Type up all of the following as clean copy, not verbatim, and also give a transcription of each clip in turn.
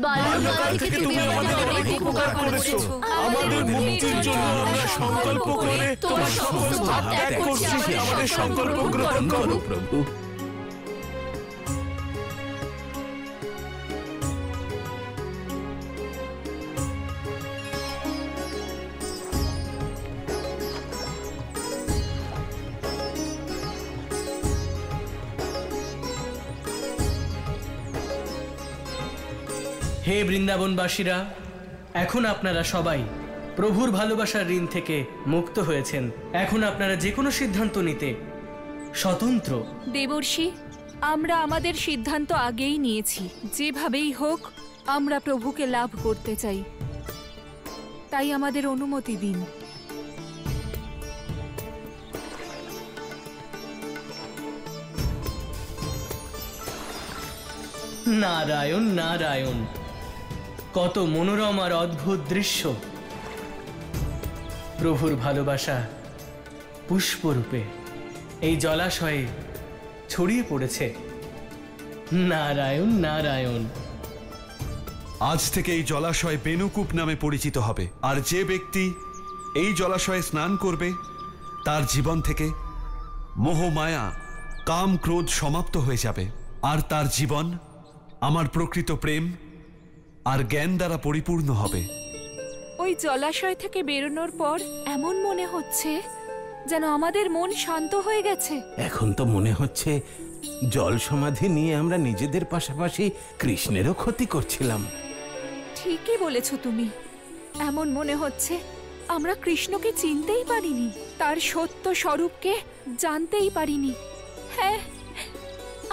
বাল্যকাল থেকে তুমি আমাদের অনেক উপকার করেছো। আমাদের মুক্তির জন্য আমরা সংকল্প করে তোমার সমস্ত ভাব ত্যাগ করছি। আমাদের সংকল্প গ্রহণ করো প্রভু। হে বৃন্দাবনবাসীরা, এখন আপনারা সবাই প্রভুর ভালোবাসার ঋণ থেকে মুক্ত হয়েছেন। এখন আপনারা যে কোনো সিদ্ধান্ত নিতে স্বতন্ত্র। দেবর্ষি, আমরা আমাদের সিদ্ধান্ত আগেই নিয়েছি। যেভাবেই হোক আমরা প্রভুকে লাভ করতে চাই, তাই আমাদের অনুমতি দিন। নারায়ণ নারায়ণ, কত মনোরম আর অদ্ভুত দৃশ্য। প্রভুর ভালোবাসা পুষ্পরূপে এই জলাশয়ে ছড়িয়ে পড়েছে। নারায়ণ নারায়ণ। আজ থেকে এই জলাশয় বেনুকূপ নামে পরিচিত হবে, আর যে ব্যক্তি এই জলাশয়ে স্নান করবে তার জীবন থেকে মোহ, মায়া, কাম, ক্রোধ সমাপ্ত হয়ে যাবে, আর তার জীবন আমার প্রকৃত প্রেম আর জ্ঞান দ্বারা পরিপূর্ণ হবে। ওই জলাশয় থেকে বেরোনোর পর এমন মনে হচ্ছে যেন আমাদের মন শান্ত হয়ে গেছে। এখন তো মনে হচ্ছে জল সমাধি নিয়ে আমরা নিজেদের পাশাপাশি কৃষ্ণেরও ক্ষতি করছিলাম। ঠিকই বলেছো তুমি। এমন মনে হচ্ছে আমরা কৃষ্ণকে চিনতেই পারিনি, তার সত্য স্বরূপকে জানতেই পারিনি। হ্যাঁ,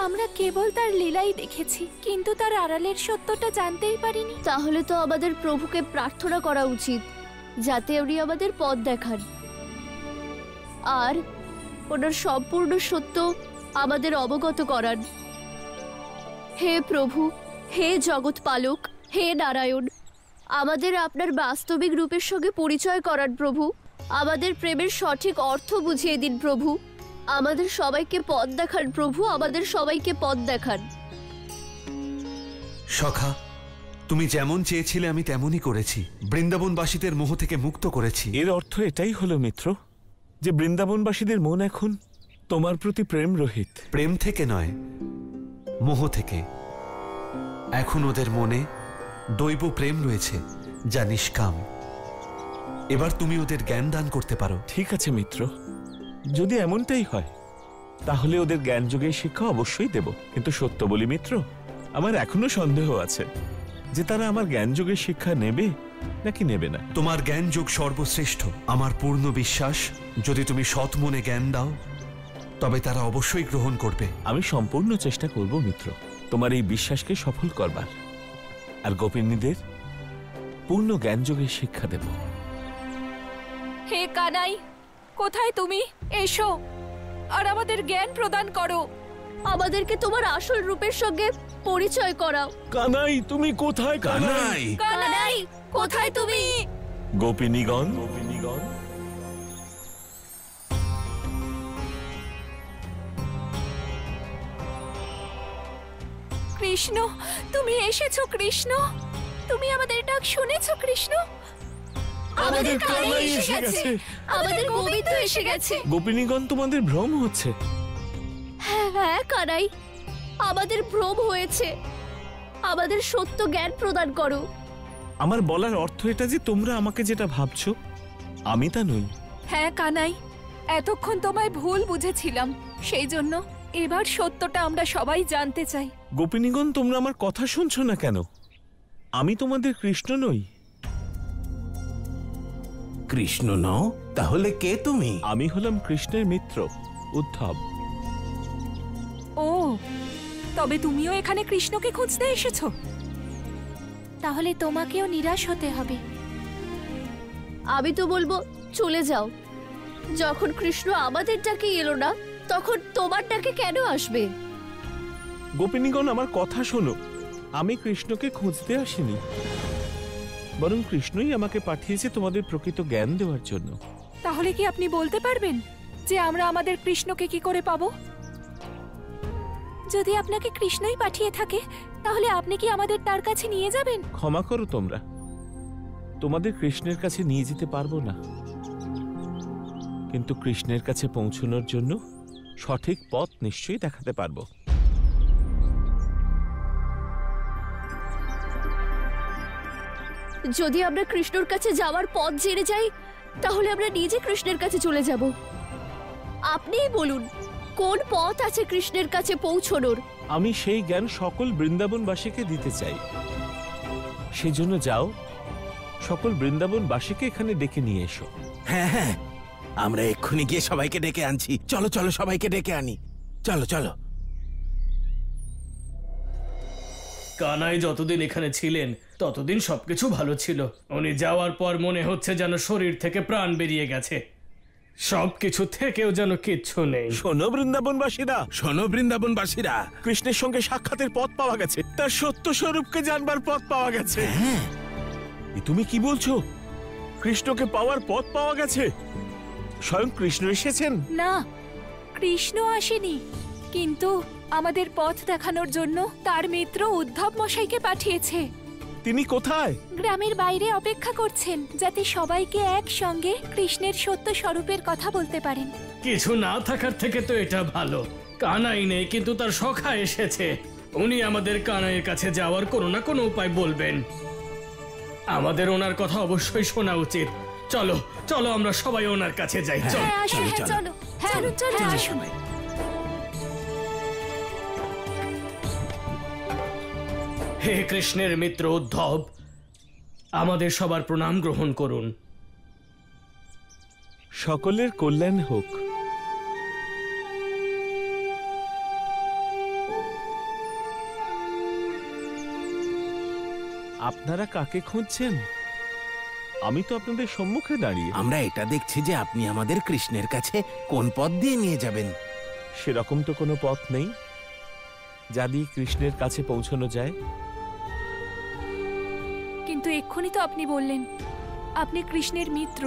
আমরা কেবল তার লীলাই দেখেছি, কিন্তু তার আড়ালের সত্যটা জানতেই পারিনি। তাহলে তো আমাদের প্রভুকে প্রার্থনা করা উচিত যাতে উনি আমাদের পথ দেখান আর ওনার সম্পূর্ণ সত্য আমাদের অবগত করান। হে প্রভু, হে জগৎ পালক, হে নারায়ণ, আমাদের আপনার বাস্তবিক রূপের সঙ্গে পরিচয় করান প্রভু। আমাদের প্রেমের সঠিক অর্থ বুঝিয়ে দিন প্রভু। আমাদের সবাইকে পথ দেখান প্রভু, আমাদের সবাইকে পথ দেখান। সখা, তুমি যেমন চেয়েছিলে আমি তেমনই করেছি। বৃন্দাবনবাসীদের মোহ থেকে মুক্ত করেছি। এর অর্থ এটাই হলো মিত্র যে বৃন্দাবনবাসীদের মন এখন তোমার প্রতি প্রেম রহিত। প্রেম থেকে নয়, মোহ থেকে। এখন ওদের মনে দৈব প্রেম রয়েছে যা নিষ্কাম। এবার তুমি ওদের জ্ঞান দান করতে পারো। ঠিক আছে মিত্র, যদি এমনটাই হয় তাহলে ওদের জ্ঞান যোগের শিক্ষা অবশ্যই দেব। কিন্তু সত্য বলি মিত্র, আমার এখনো সন্দেহ আছে যে তারা আমার জ্ঞান যোগের শিক্ষা নেবে নাকি নেবে না। তোমার জ্ঞান যোগ সর্বশ্রেষ্ঠ। আমার পূর্ণ বিশ্বাস যদি তুমি সৎ মনে জ্ঞান দাও তবে তারা অবশ্যই গ্রহণ করবে। আমি সম্পূর্ণ চেষ্টা করব মিত্র তোমার এই বিশ্বাসকে সফল করবার, আর গোপিনীদের পূর্ণ জ্ঞান যোগের শিক্ষা দেব। হে কানাই, কোথায় তুমি? এসো আর আমাদের জ্ঞান প্রদান করো। আমাদেরকে তোমার আসল রূপের সঙ্গে পরিচয় করাও। কানাই, তুমি কোথায়? কানাই, কানাই, কোথায় তুমি? গোপিনীগণ, কৃষ্ণ, তুমি এসেছো। কৃষ্ণ, তুমি আমাদের ডাক শুনেছো? কৃষ্ণ, আমাদের কানাই এসে গেছে, আমাদের গোবিন্দ এসে গেছে। গোপিনীগণ, তোমাদের ভ্রম হচ্ছে। হ্যাঁ কানাই, আমাদের ভ্রম হয়েছে। আমাদের সত্য জ্ঞান প্রদান করো। আমার বলার অর্থ এটা যে তোমরা আমাকে যেটা ভাবছো আমি তা নই। হ্যাঁ কানাই, এতক্ষণ তোমায় ভুল বুঝেছিলাম, সেই জন্য এবার সত্যটা আমরা সবাই জানতে চাই। গোপিনীগণ, তোমরা আমার কথা শুনছো না কেন? আমি তোমাদের কৃষ্ণ নই। কৃষ্ণ নও? তাহলে কে তুমি? আমি হলাম কৃষ্ণের মিত্র, উদ্ধব। ও, তবে তুমিও এখানে কৃষ্ণকে খুঁজতে এসেছো? তাহলে তোমাকেও নিরাশ হতে হবে। আমি তো বলবো চলে যাও। যখন কৃষ্ণ আমাদের ডাকে এলো না, তখন তোমার ডাকে কেন আসবে? গোপিনীগণ, আমার কথা শোনো। আমি কৃষ্ণকে খুঁজতে আসিনি, বরং কৃষ্ণই আমাকে পাঠিয়েছে তোমাদের প্রকৃত জ্ঞান দেওয়ার জন্য। তাহলে কি আপনি বলতে পারবেন যে আমরা আমাদের কৃষ্ণকে কি করে পাবো? যদি আপনাকে কৃষ্ণই পাঠিয়ে থাকে তাহলে আপনি কি আমাদের তার কাছে নিয়ে যাবেন? ক্ষমা করো তোমরা, তোমাদের কৃষ্ণের কাছে নিয়ে যেতে পারবো না, কিন্তু কৃষ্ণের কাছে পৌঁছানোর জন্য সঠিক পথ নিশ্চয়ই দেখাতে পারবো। যদি আমরা কৃষ্ণর কাছে যাওয়ার পথ জেনে যাই তাহলে আমরা নিজে কৃষ্ণের কাছে চলে যাব। আপনিই বলুন কোন পথ আছে কৃষ্ণের কাছে পৌঁছনোর। আমি সেই জ্ঞান সকল বৃন্দাবনবাসীকে দিতে চাই। সেজন্য যাও, সকল বৃন্দাবনবাসীকে এখানে ডেকে নিয়ে এসো। হ্যাঁ হ্যাঁ, আমরা এক্ষুনি গিয়ে সবাইকে ডেকে আনছি। চলো চলো, সবাইকে ডেকে আনি, চলো চলো। কানাই যতদিন এখানে ছিলেন ততদিন সবকিছু ভালো ছিল। উনি যাওয়ার পর মনে হচ্ছে যেন শরীর থেকে প্রাণ বেরিয়ে গেছে, সবকিছু থেকেও যেন কিচ্ছু নেই। শোনো বৃন্দাবনবাসীরা, শোনো বৃন্দাবনবাসীরা, কৃষ্ণের সঙ্গে সাক্ষাতের পথ পাওয়া গেছে, তার সত্য স্বরূপকে জানবার পথ পাওয়া গেছে। হ্যাঁ, এ তুমি কি বলছো? কৃষ্ণকে পাওয়ার পথ পাওয়া গেছে? স্বয়ং কৃষ্ণ এসেছেন? না, কৃষ্ণ আসেনি, কিন্তু আমাদের পথ দেখানোর জন্য তার মিত্র উদ্ধব মশাইকে পাঠিয়েছে। তিনি কোথায়? গ্রামের বাইরে অপেক্ষা করছেন, যাতে সবাইকে একসঙ্গে কৃষ্ণের সত্য স্বরূপের কথা বলতে পারেন। কিছু না থাকার থেকে তো এটা ভালো। কানাই নেই কিন্তু তার সখা এসেছে। উনি আমাদের কানাইয়ের কাছে যাওয়ার কোনো না কোনো উপায় বলবেন। আমাদের ওনার কথা অবশ্যই শোনা উচিত। চলো চলো, আমরা সবাই ওনার কাছে যাই। চলো। হ্যাঁ, আসুন, হ্যাঁ, চলো, হ্যাঁ, চলো, আসুন। হে কৃষ্ণের মিত্র উদ্ধব, আমাদের সবার প্রণাম গ্রহণ করুন। সকলের কল্যাণ হোক। আপনারা কাকে খুঁজছেন? আমি তো আপনাদের সম্মুখে দাঁড়িয়ে। আমরা এটা দেখছি যে আপনি আমাদের কৃষ্ণের কাছে কোন পথ দিয়ে নিয়ে যাবেন। সেরকম তো কোনো পথ নেই যা দিয়ে কৃষ্ণের কাছে পৌঁছানো যায়। কিন্তু এক্ষুনি তো আপনি বললেন আপনি কৃষ্ণের মিত্র,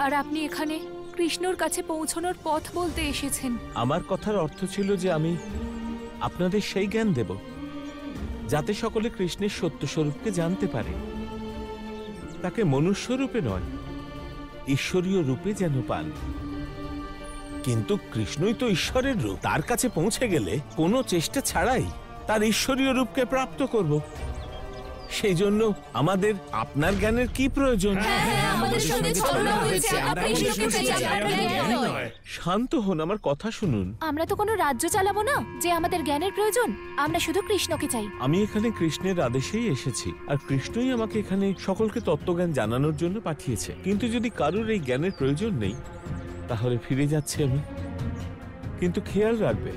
আর আপনি এখানে কৃষ্ণর কাছে পৌঁছানোর পথ বলতে এসেছেন। আমার কথার অর্থ ছিল যে আমি আপনাদের সেই জ্ঞান দেব যাতে সকলে কৃষ্ণের সত্য স্বরূপকে জানতে পারে, তাকে মনুষ্য রূপে নয় ঈশ্বরীয় রূপে যেন পান। কিন্তু কৃষ্ণই তো ঈশ্বরের রূপ, তার কাছে পৌঁছে গেলে কোনো চেষ্টা ছাড়াই তার ঈশ্বরীয় রূপকে প্রাপ্ত করব। সেই জন্য আমাদের আপনার জ্ঞানের কি প্রয়োজন? শান্ত হন, আমার কথা শুনুন। আমরা তো কোনো রাজ্য চালাবো না যে আমাদের জ্ঞানের প্রয়োজন, আমরা শুধু কৃষ্ণকে চাই। আমি এখানে কৃষ্ণের আদেশেই এসেছি, আর কৃষ্ণই আমাকে এখানে সকলকে তত্ত্বজ্ঞান জানানোর জন্য পাঠিয়েছে। কিন্তু যদি কারোর এই জ্ঞানের প্রয়োজন নেই তাহলে ফিরে যাচ্ছি আমি। কিন্তু খেয়াল রাখবে,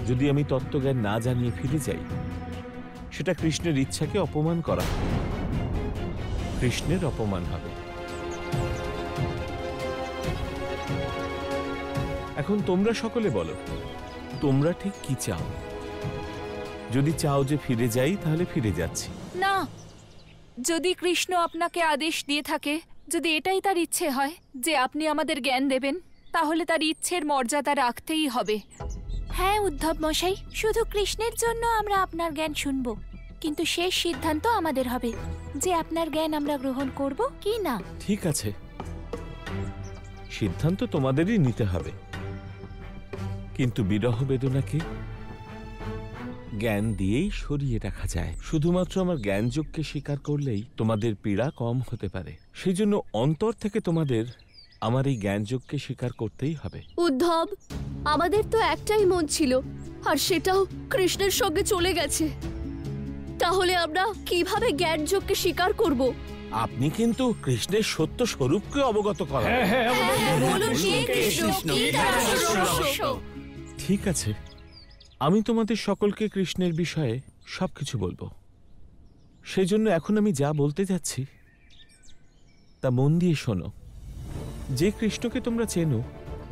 যদি আমি তত্ত্বজ্ঞান না জানিয়ে ফিরে যাই সেটা কৃষ্ণের ইচ্ছাকে অপমান করা, কৃষ্ণের অপমান হবে। এখন তোমরা সকলে বলো, তোমরা ঠিক কি চাও? যদি চাও যে ফিরে যাই তাহলে ফিরে যাচ্ছি। না, যদি কৃষ্ণ আপনাকে আদেশ দিয়ে থাকে, যদি এটাই তার ইচ্ছে হয় যে আপনি আমাদের জ্ঞান দেবেন, তাহলে তার ইচ্ছের মর্যাদা রাখতেই হবে। হ্যাঁ উদ্ধব মশাই, শুধু কৃষ্ণের জন্য আমরা আপনার জ্ঞান শুনব, কিন্তু শেষ সিদ্ধান্ত আমাদের হবে যে আপনার জ্ঞান আমরা গ্রহণ করব কি না। ঠিক আছে, সিদ্ধান্ত তোমাদেরই নিতে হবে, কিন্তু বিরহ বেদনাকে জ্ঞান দিয়েই সরিয়ে রাখা যায়। শুধুমাত্র আমার জ্ঞানযোগকে স্বীকার করলেই তোমাদের পীড়া কম হতে পারে। সেই জন্য অন্তর থেকে তোমাদের আমার এই জ্ঞানযোগকে স্বীকার করতেই হবে। উদ্ধব, আমাদের তো একটাই মন ছিল, আর সেটাও কৃষ্ণের সঙ্গে চলে গেছে। তাহলে আমরা কিভাবে জ্ঞানযোগকে স্বীকার করব? আপনি কিন্তু কৃষ্ণের সত্য স্বরূপকে অবগত করা। ঠিক আছে, আমি তোমাদের সকলকে কৃষ্ণের বিষয়ে সবকিছু বলবো। সেই জন্য এখন আমি যা বলতে যাচ্ছি তা মন দিয়ে শোনো। যে কৃষ্ণকে তোমরা চেনো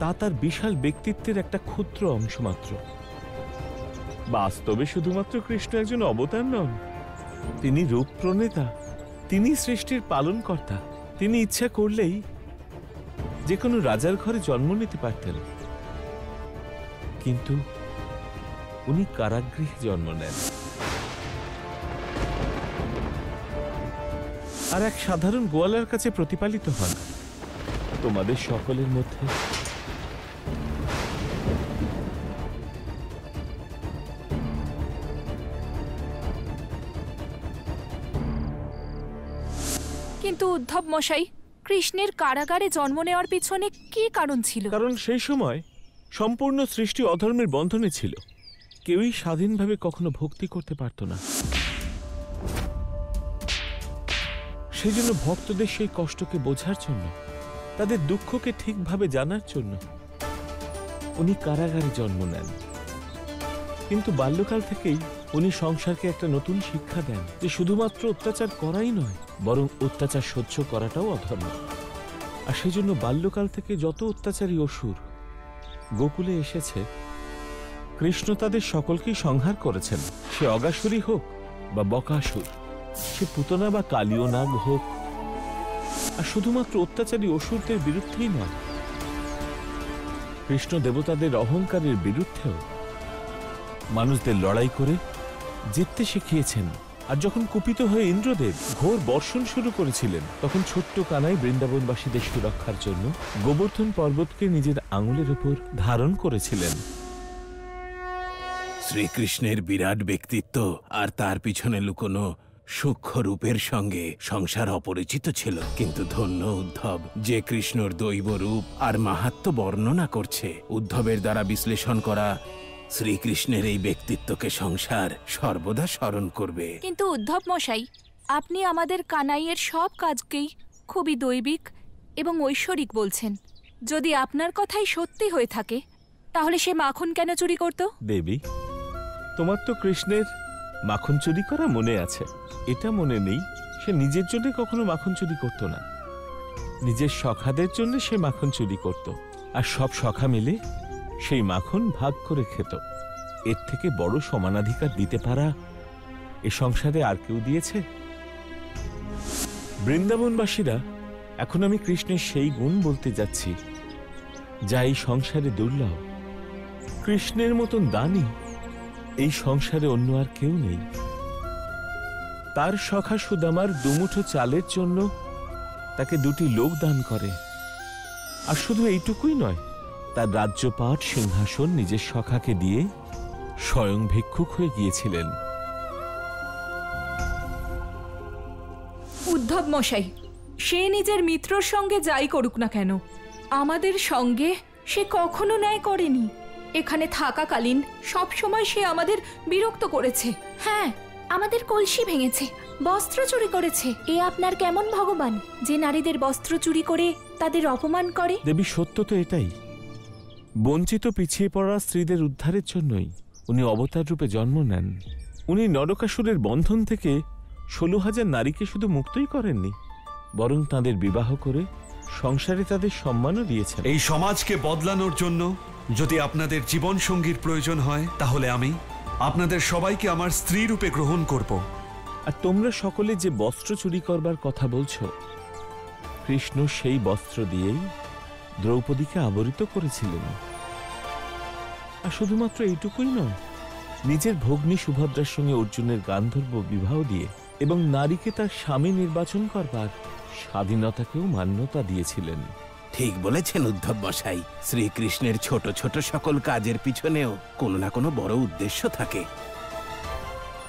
তা তার বিশাল ব্যক্তিত্বের একটা ক্ষুদ্র অংশ মাত্র। বাস্তবে শুধুমাত্র কৃষ্ণ একজন অবতার নন, তিনি রূপ প্রণেতা, তিনি সৃষ্টির পালনকর্তা। তিনি ইচ্ছা করলেই যে কোনো রাজার ঘরে জন্ম নিতে পারতেন, কিন্তু উনি কারাগৃহে জন্ম নেন। আর এক সাধারণ গোয়ালার কাছে প্রতিপালিত হন। তোমাদের সকলের মধ্যে কিন্তু উদ্ধব মশাই, কৃষ্ণের কারাগারে জন্ম নেওয়ার পিছনে কি কারণ ছিল? কারণ সেই সময় সম্পূর্ণ সৃষ্টি অধর্মের বন্ধনে ছিল। কেউই স্বাধীনভাবে কখনো ভক্তি করতে পারত না। সেই জন্য ভক্তদের সেই কষ্টকে বোঝার জন্য, তাদের দুঃখকে ঠিকভাবে জানার জন্য উনি কারাগারে জন্ম নেন। কিন্তু বাল্যকাল থেকেই উনি সংসারকে একটা নতুন শিক্ষা দেন যে শুধুমাত্র অত্যাচার করাই নয়, বরং অত্যাচার সহ্য করাটাও অধর্ম। আর সেই জন্য বাল্যকাল থেকে যত অত্যাচারী অসুর গোকুলে এসেছে, কৃষ্ণ তাদের সকলকেই সংহার করেছেন। সে অগাসুরী হোক বা বকাসুর, সে পুতনা বা কালীয় নাগ হোক। আর শুধুমাত্র অত্যাচারী অসুরদের বিরুদ্ধেই নয়, কৃষ্ণ দেবতাদের অহংকারের বিরুদ্ধেও মানুষদের লড়াই করে জিততে শিখিয়েছেন। আর যখন কুপিত হয়ে ইন্দ্রদেব ঘোর বর্ষণ শুরু করেছিলেন, তখন ছোট্ট কানাই বৃন্দাবনবাসীদের সুরক্ষার জন্য গোবর্ধন পর্বতকে নিজের আঙুলের উপর ধারণ করেছিলেন। শ্রীকৃষ্ণের বিরাট ব্যক্তিত্ব আর তার পিছনে লুকোনো সূক্ষ্ম রূপের সঙ্গে সংসার অপরিচিত ছিল। কিন্তু ধন্য উদ্ধব, যে কৃষ্ণর দৈব রূপ আর মাহাত্ম্য বর্ণনা করছে। উদ্ধবের দ্বারা বিশ্লেষণ করা শ্রীকৃষ্ণের এই ব্যক্তিত্বকে সংসার সর্বদা স্মরণ করবে। কিন্তু উদ্ধব মশাই, আপনি আমাদের কানাইয়ের সব কাজকেই খুবই দৈবিক এবং ঐশ্বরিক বলছেন। যদি আপনার কথাই সত্যি হয়ে থাকে, তাহলে সে মাখন কেন চুরি করত? দেবী, তোমার তো কৃষ্ণের মাখন চুরি করা মনে আছে। এটা মনে নেই সে নিজের জন্য কখনো মাখন চুরি করত না। নিজের সখাদের জন্য সে মাখন চুরি করত, আর সব সখা মিলে সেই মাখন ভাগ করে খেত। এর থেকে বড় সমানাধিকার দিতে পারা এ সংসারে আর কেউ দিয়েছে? বৃন্দাবনবাসীরা, এখন আমি কৃষ্ণের সেই গুণ বলতে যাচ্ছি যা এই সংসারে দুর্লভ। কৃষ্ণের মতন দানী এই সংসারে অন্য আর কেউ নেই। তার সখা সুদামার দুমুঠো চালের জন্য তাকে 2টি লোক দান করে। আর শুধু এইটুকুই নয়, তার রাজ্যপাট সিংহাসন নিজের সখাকে দিয়ে স্বয়ং ভিক্ষুক হয়ে গিয়েছিলেন। উদ্ধব মশাই, সে নিজের মিত্রর সঙ্গে যাই করুক না কেন, আমাদের সঙ্গে সে কখনো ন্যায় করেনি। এখানে থাকাকালীন সব সময় সে আমাদের বিরক্ত করেছে। হ্যাঁ, আমাদের কলসি ভেঙেছে, বস্ত্র চুরি করেছে। এ আপনার কেমন ভগবান যে নারীদের বস্ত্র চুরি করে তাদের অপমান করে? দেবী, সত্য তো এটাই। বঞ্চিত পিছিয়ে পড়া স্ত্রীদের উদ্ধারের জন্যই উনি অবতার রূপে জন্ম নেন। উনি নরকাসুরের বন্ধন থেকে 16,000 নারীকে শুধু মুক্তই করেননি, বরং তাদের বিবাহ করে সংসারে তাদের সম্মানও দিয়েছেন। এই সমাজকে বদলানোর জন্য যদি আপনাদের জীবন সঙ্গীর প্রয়োজন হয়, তাহলে আমি আপনাদের সবাইকে আমার স্ত্রী রূপে গ্রহণ করব। আর তোমরা সকলে যে বস্ত্র চুরি করবার কথা বলছো, কৃষ্ণ সেই বস্ত্র দিয়েই দ্রৌপদীকে আবরিত করেছিলেন। আর শুধুমাত্র এইটুকুই নয়, নিজের ভগ্নী সুভদ্রার সঙ্গে অর্জুনের গান্ধর্ব বিবাহ দিয়ে এবং নারীকে তার স্বামী নির্বাচন করবার স্বাধীনতাকেও মান্যতা দিয়েছিলেন। ঠিক বলেছেন উদ্ধব মশাই, শ্রীকৃষ্ণের ছোট ছোট সকল কাজের পিছনেও কোনো না কোনো বড় উদ্দেশ্য থাকে।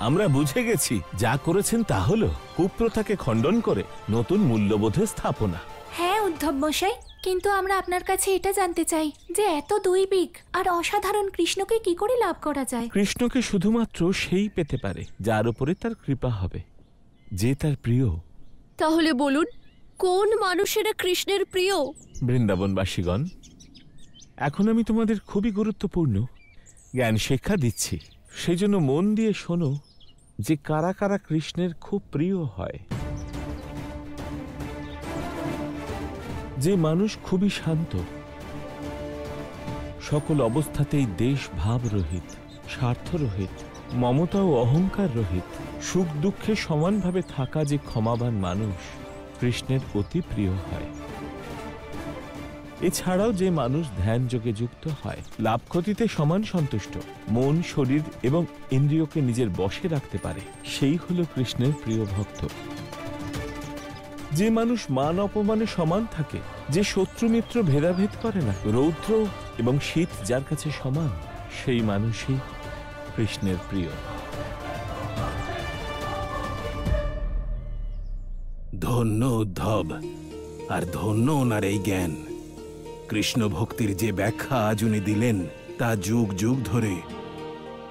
আমরা বুঝে গেছি, যা করেছেন তা হলো কুপ্রথাকে খণ্ডন করে নতুন মূল্যবোধের স্থাপনা। হ্যাঁ উদ্ধব মশাই, কিন্তু আমরা আপনার কাছে এটা জানতে চাই যে এত দৈবিক আর অসাধারণ কৃষ্ণকে কি করে লাভ করা যায়? কৃষ্ণকে শুধুমাত্র সেই পেতে পারে যার উপরে তার কৃপা হবে, যে তার প্রিয়। তাহলে বলুন, কোন মানুষেরা কৃষ্ণের প্রিয়? বৃন্দাবনবাসীগণ, এখন আমি তোমাদের খুবই গুরুত্বপূর্ণ জ্ঞান শিক্ষা দিচ্ছি। সেই জন্য মন দিয়ে শোনো যে কারা কারা কৃষ্ণের খুব প্রিয় হয়। যে মানুষ খুবই শান্ত, সকল অবস্থাতেই দেশ ভাব রহিত, স্বার্থ রহিত, মমতা ও অহংকার রহিত, সুখ দুঃখে সমানভাবে থাকা যে ক্ষমাবান মানুষ কৃষ্ণের অতি প্রিয় হয়। এছাড়াও যে মানুষ ধ্যান যোগে যুক্ত হয় লাভ ক্ষতিতে সমান সন্তুষ্ট, মন, শরীর এবং ইন্দ্রিয়কে নিজের বশে রাখতে পারে, সেই হলো কৃষ্ণের প্রিয় ভক্ত। যে মানুষ মান অপমানে সমান থাকে, যে শত্রু মিত্র ভেদাভেদ করে না, রৌদ্র এবং শীত যার কাছে সমান, সেই মানুষই কৃষ্ণের প্রিয়। ধন্য উদ্ধব, আর ধন্য ওনার এই জ্ঞান। কৃষ্ণ ভক্তির যে ব্যাখ্যা আজ উনি দিলেন তা যুগ যুগ ধরে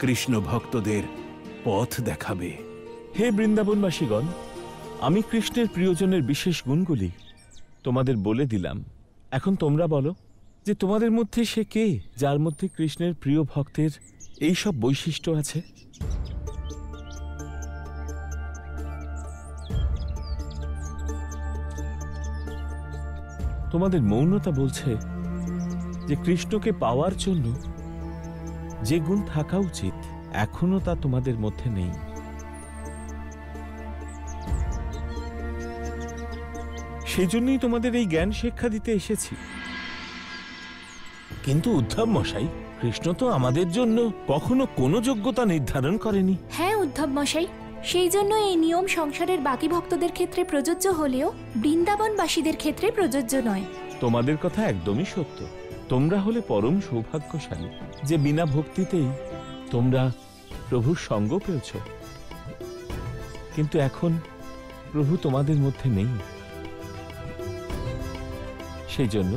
কৃষ্ণ ভক্তদের পথ দেখাবে। হে বৃন্দাবনবাসীগণ, আমি কৃষ্ণের প্রিয়জনের বিশেষ গুণগুলি তোমাদের বলে দিলাম। এখন তোমরা বলো যে তোমাদের মধ্যে সে কে যার মধ্যে কৃষ্ণের প্রিয় ভক্তের এই সব বৈশিষ্ট্য আছে? তোমাদের মৌনতা বলছে যে কৃষ্ণকে পাওয়ার জন্য যে গুণ থাকা উচিত এখনো তা তোমাদের মধ্যে নেই। সেই জন্যই তোমাদের এই জ্ঞান শিক্ষা দিতে এসেছি। কিন্তু উদ্ধব মশাই, কৃষ্ণ তো আমাদের জন্য কখনো কোনো যোগ্যতা নির্ধারণ করেনি। হ্যাঁ উদ্ধব মশাই, সেই জন্য এই নিয়ম সংসারের বাকি ভক্তদের ক্ষেত্রে প্রযোজ্য হলেও বৃন্দাবনবাসীদের ক্ষেত্রে প্রযোজ্য নয়। তোমাদের কথা একদমই সত্য। তোমরা হলে পরম সৌভাগ্যশালী যে বিনা ভক্তিতেই তোমরা প্রভুর সঙ্গ পেয়েছ। কিন্তু এখন প্রভু তোমাদের মধ্যে নেই। সেই জন্য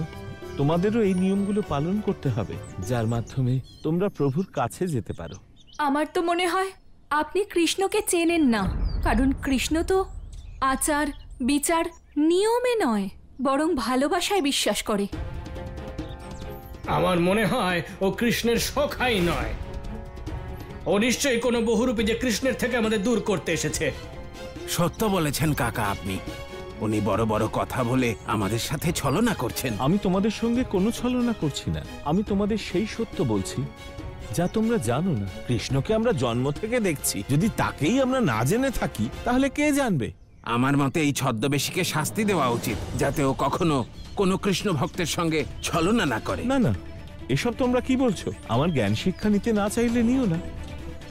তোমাদেরও এই নিয়মগুলো পালন করতে হবে, যার মাধ্যমে তোমরা প্রভুর কাছে যেতে পারো। আমার তো মনে হয় আপনি কৃষ্ণকে চেনেন না, কারণ কৃষ্ণ তো আচার বিচার নিয়মে নয়, বরং ভালোবাসায় বিশ্বাস করে। আমার মনে হয় ও কৃষ্ণের সখাই নয়। ও নিশ্চয়ই কোনো বহুরূপী যে কৃষ্ণের থেকে আমাদের দূর করতে এসেছে। সত্য বলেছেন কাকা আপনি। উনি বড় বড় কথা বলে আমাদের সাথে ছলনা করছেন। আমি তোমাদের সঙ্গে কোনো ছলনা করছি না। আমি তোমাদের সেই সত্য বলছি যা তোমরা জানো না। কৃষ্ণকে আমরা জন্ম থেকে দেখছি, যদি তাকেই আমরা না জেনে থাকি তাহলে কে জানবে? আমার মতে এই ছদ্মবেশীকে শাস্তি দেওয়া উচিত, যাতে ও কখনো কোনো কৃষ্ণ ভক্তের সঙ্গে ছলনা না করে। না না, এসব তোমরা কি বলছো? আমার জ্ঞান শিক্ষা নিতে না চাইলে নিও না,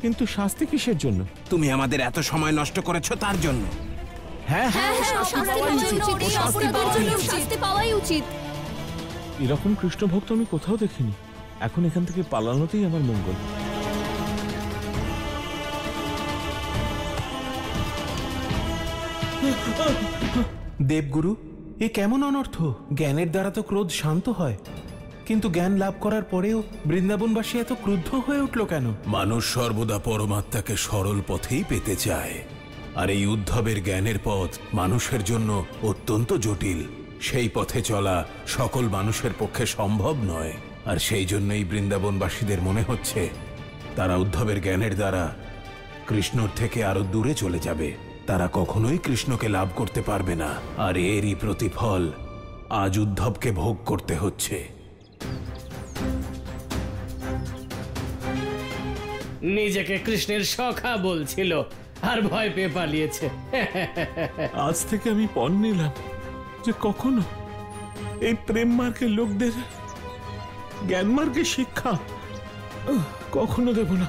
কিন্তু শাস্তি কিসের জন্য? তুমি আমাদের এত সময় নষ্ট করেছো তার জন্য। হ্যাঁ হ্যাঁ, শাস্তি পাওয়াই উচিত। এরকম কৃষ্ণ ভক্ত আমি কোথাও দেখিনি। এখন এখান থেকে পালানোতেই আমার মঙ্গল। দেবগুরু, এ কেমন অনর্থ? জ্ঞানের দ্বারা তো ক্রোধ শান্ত হয়, কিন্তু জ্ঞান লাভ করার পরেও বৃন্দাবনবাসী এত ক্রুদ্ধ হয়ে উঠল কেন? মানুষ সর্বদা পরমাত্মাকে সরল পথেই পেতে চায়, আর এই উদ্ধবের জ্ঞানের পথ মানুষের জন্য অত্যন্ত জটিল। সেই পথে চলা সকল মানুষের পক্ষে সম্ভব নয়, আর সেই জন্যই বৃন্দাবনবাসীদের মনে হচ্ছে তারা উদ্ধবের জ্ঞানের দ্বারা কৃষ্ণর থেকে আরো দূরে চলে যাবে। তারা কখনোই কৃষ্ণকে লাভ করতে পারবে না, আর এরই প্রতিফল আজ উদ্ধবকে ভোগ করতে হচ্ছে। নিজেকে কৃষ্ণের সখা বলছিল আর ভয় পেয়ে পালিয়েছে। আজ থেকে আমি পণ নিলাম যে কখনো এই প্রেম মার্গের লোকদের জ্ঞান মার্গের শিক্ষা কখনো দেব না।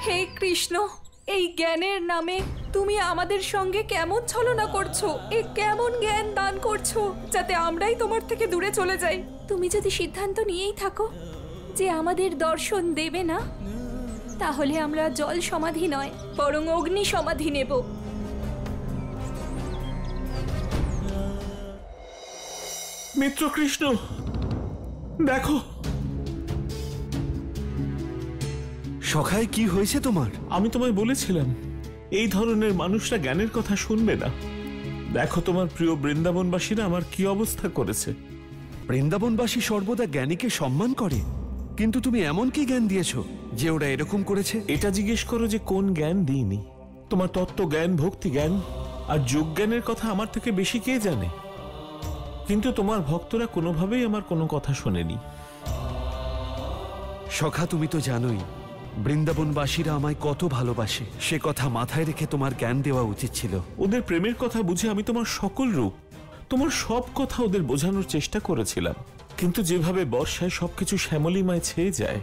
হে কৃষ্ণ, এই জ্ঞানের নামে তুমি আমাদের সঙ্গে কেমন ছলনা করছো? এ কেমন জ্ঞান দান করছো যাতে আমরাই তোমার থেকে দূরে চলে যাই? তুমি যদি সিদ্ধান্ত নিয়েই থাকো যে আমাদের দর্শন দেবে না, তাহলে আমরা জল সমাধি নয় বরং অগ্নি সমাধি নেব। মিত্র কৃষ্ণ, দেখো। সখায় কি হয়েছে তোমার? আমি তোমায় বলেছিলাম এই ধরনের মানুষরা জ্ঞানের কথা শুনবে না। দেখো তোমার প্রিয় বৃন্দাবনবাসীরা আমার কি অবস্থা করেছে। বৃন্দাবনবাসী সর্বদা জ্ঞানীকে সম্মান করে, কিন্তু তুমি এমন কি জ্ঞান দিয়েছো যে ওরা এরকম করেছে? এটা জিজ্ঞেস করো যে কোন জ্ঞান দিইনি। তোমার তত্ত্ব জ্ঞান, ভক্তি জ্ঞান আর যোগ জ্ঞানের কথা আমার থেকে বেশি কে জানে? কিন্তু তোমার ভক্তরা কোনোভাবেই আমার কোনো কথা শোনেনি। সখা, তুমি তো জানোই বৃন্দাবনবাসীরা আমায় কত ভালোবাসে। সে কথা মাথায় রেখে তোমার জ্ঞান দেওয়া উচিত ছিল। ওদের প্রেমের কথা বুঝে আমি তোমার সকল রূপ, তোমার সব কথা ওদের বোঝানোর চেষ্টা করেছিলাম, কিন্তু যেভাবে বর্ষায় সবকিছু শ্যামলিমায় ছেয়ে যায়,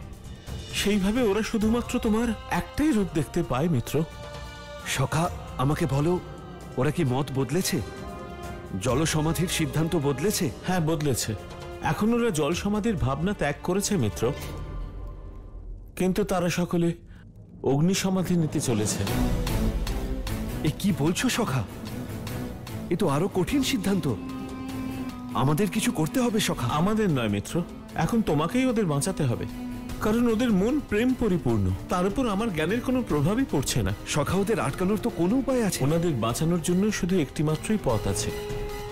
সেইভাবে ওরা শুধুমাত্র তোমার একটাই রূপ দেখতে পায় মিত্র। সখা, আমাকে বলো, ওরা কি মত বদলেছে? জলসমাধির সিদ্ধান্ত বদলেছে? হ্যাঁ, বদলেছে। এখন ওরা জল সমাধির ভাবনা ত্যাগ করেছে মিত্র, কিন্তু তারা সকলে অগ্নি সমাধি নিতে চলেছে। এ কি বলছো সখা? এ তো আরো কঠিন সিদ্ধান্ত। আমাদের কিছু করতে হবে সখা। আমাদের নয় মিত্র, এখন তোমাকেই ওদের বাঁচাতে হবে, কারণ ওদের মন প্রেম পরিপূর্ণ। তার উপর আমার জ্ঞানের কোনো প্রভাবই পড়ছে না। সখা, ওদের আটকানোর তো কোনো উপায় আছে? ওনাদের বাঁচানোর জন্য শুধু একটি মাত্রই পথ আছে।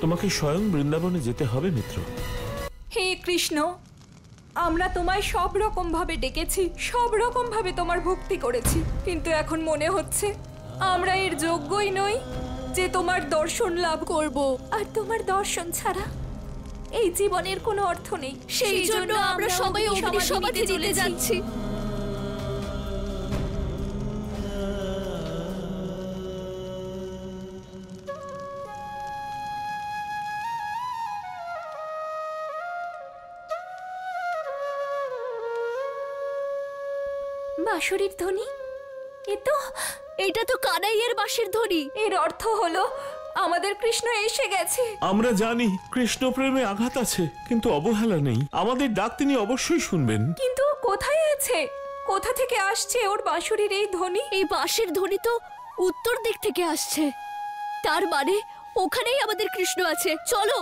তোমাকে স্বয়ং বৃন্দাবনে যেতে হবে মিত্র। হে কৃষ্ণ, আমরা তোমায় সব রকম ভাবে ডেকেছি, সব রকম ভাবে তোমার ভক্তি করেছি, কিন্তু এখন মনে হচ্ছে আমরা এর যোগ্যই নই যে তোমার দর্শন লাভ করব। আর তোমার দর্শন ছাড়া এই জীবনের কোনো অর্থ নেই। সেই জন্য আমরা সবাই অগ্নি সমাধি দিতে যাচ্ছি। বাঁশরীর ধ্বনি, এটা তো কানাইয়ের বাঁশির ধ্বনি। এর অর্থ হলো আমাদের কৃষ্ণ এসে গেছে। আমরা জানি কৃষ্ণ প্রেমে আঘাত আছে, কিন্তু অবহেলা নেই। আমাদের ডাক তিনি অবশ্যই শুনবেন। কিন্তু কোথায় আছে? কোথা থেকে আসছে ওর বাঁশরীর এই ধ্বনি? এই বাঁশির ধ্বনি তো উত্তর দিক থেকে আসছে। তার মানে ওখানেই আমাদের কৃষ্ণ আছে। চলো।